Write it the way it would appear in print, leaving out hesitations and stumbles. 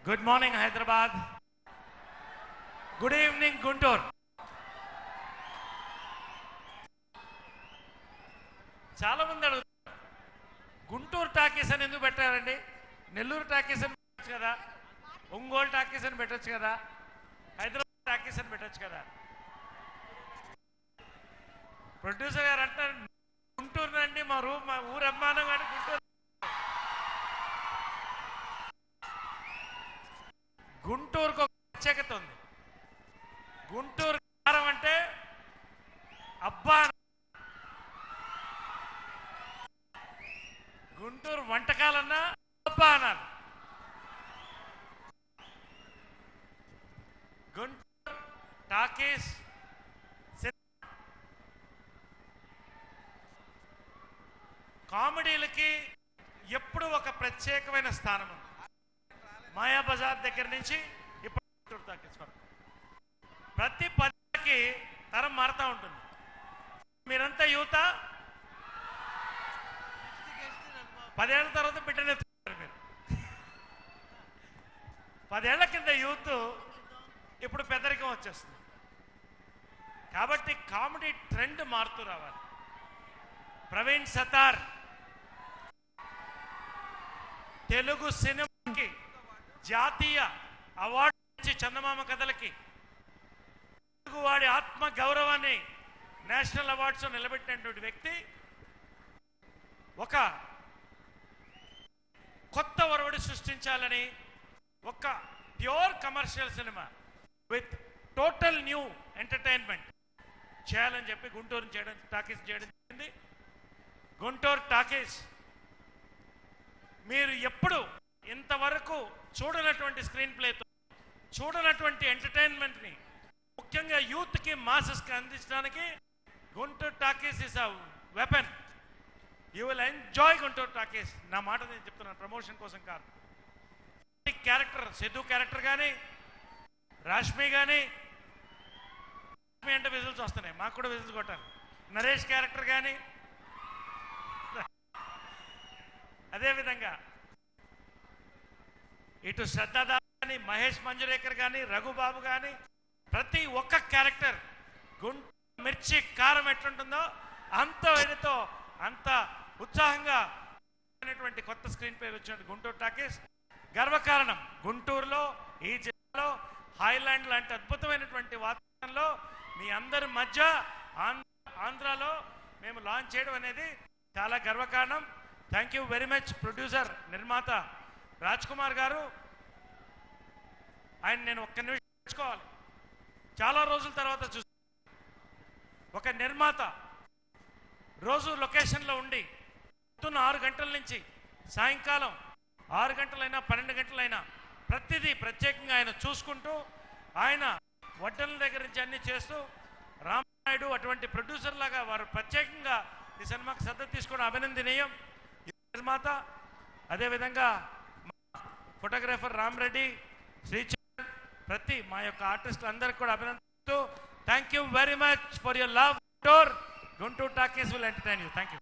Good morning Hyderabad. Good evening Guntur. చాలా మంది అడుగుతారు, గుంటూరు టాకీస్ అని ఎందుకు పెట్టారండి? నెల్లూరు టాకీస్ అని పెట్టచ్చు కదా, ఒంగోలు టాకీస్ అని పెట్టచ్చు కదా, హైదరాబాద్ టాకీస్ అని పెట్టచ్చు కదా. ప్రొడ్యూసర్ గారు అంటారు, గుంటూరు అండి మా ఊరు అభిమానం కానీ గుంటూరు. గుంటూరుకు ఒక ప్రత్యేకత ఉంది. గుంటూరు కారం అంటే అబ్బా, గుంటూరు వంటకాలన్నా అబ్బా అనాలి. గుంటూరు టాకీస్ కామెడీలకి ఎప్పుడు ఒక ప్రత్యేకమైన స్థానం ఉంది. మాయాబజార్ దగ్గర నుంచి ఇప్పుడు గుంటూరు టాకీస్ వరకు ప్రతి పదానికి తరం మారుతూ ఉంటుంది. మీరంతా యువత, 10 ఏళ్ల తర్వాత బిడ్డనెత్తుతారు మీరు. 10 ఏళ్ల కింద యూత్, ఇప్పుడు పెద్దరికం వచ్చేస్తుంది. కాబట్టి కామెడీ ట్రెండ్ మారుతూ రావాలి. ప్రవీణ్ సతార్ తెలుగు సినిమాకి జాతీయ అవార్డు నుంచి చందమామ కథలకి తెలుగువాడి ఆత్మ గౌరవాన్ని నేషనల్ అవార్డ్స్ నిలబెట్టినటువంటి వ్యక్తి ఒక కొత్త ఒరవడి సృష్టించాలని ఒక pure commercial cinema with total new entertainment చేయాలని చెప్పి గుంటూరు టాకీస్ చేయడం జరిగింది. గుంటూరు టాకీస్ మీరు ఎప్పుడు ఇంతవరకు చూడనటువంటి స్క్రీన్ ప్లేతో, చూడనటువంటి ఎంటర్టైన్మెంట్ని ముఖ్యంగా యూత్కి, మాసెస్కి అందించడానికి Guntur talkies is a weapon. You will enjoy Guntur talkies. నా మాట నేను చెప్తున్నాను, ప్రమోషన్ కోసం కాదు. క్యారెక్టర్, సిద్ధు క్యారెక్టర్ కానీ, రాష్మి కానీ, అంటే విజిల్స్ వస్తున్నాయి, మాకు కూడా విజిల్స్ కొట్టాలి. నరేష్ క్యారెక్టర్ కానీ, అదేవిధంగా ఇటు శ్రద్ధాదా కానీ, మహేష్ మంజురేకర్ కానీ, రఘుబాబు కానీ, ప్రతి ఒక్క క్యారెక్టర్ గుంటూరు మిర్చి కారం ఎట్లుంటుందో అంత వేడితో, అంత ఉత్సాహంగా అనేటువంటి కొత్త స్క్రీన్ ప్లే వచ్చినట్టు గుంటూరు టాకీస్ గర్వకారణం. గుంటూరులో, ఈ జిల్లాలో, హైలాండ్ లాంటి అద్భుతమైనటువంటి వాతావరణంలో మీ అందరి మధ్య ఆంధ్రాలో మేము లాంచ్ చేయడం అనేది చాలా గర్వకారణం. Thank you very much producer, నిర్మాత రాజ్ కుమార్ గారు. ఆయన నేను ఒక్క నిమిషం తెచ్చుకోవాలి. చాలా రోజుల తర్వాత చూసి ఒక నిర్మాత రోజు లొకేషన్లో ఉండి పొద్దున్న 6 గంటల నుంచి సాయంకాలం 6 గంటలైనా 12 గంటలైనా ప్రతిదీ ప్రత్యేకంగా ఆయన చూసుకుంటూ, ఆయన వడ్డల దగ్గర నుంచి అన్ని చేస్తూ, రామానాయుడు అటువంటి ప్రొడ్యూసర్ లాగా వారు ప్రత్యేకంగా ఈ సినిమాకి శ్రద్ధ తీసుకోవడం అభినందనీయం. నిర్మాత, అదేవిధంగా ఫోటోగ్రాఫర్ రామరెడ్డి, శ్రీచరణ్, ప్రతి మా యొక్క ఆర్టిస్టులు అందరికీ కూడా అభినందిస్తూ, thank you very much for your love. Guntur talkies will entertain you. Thank you.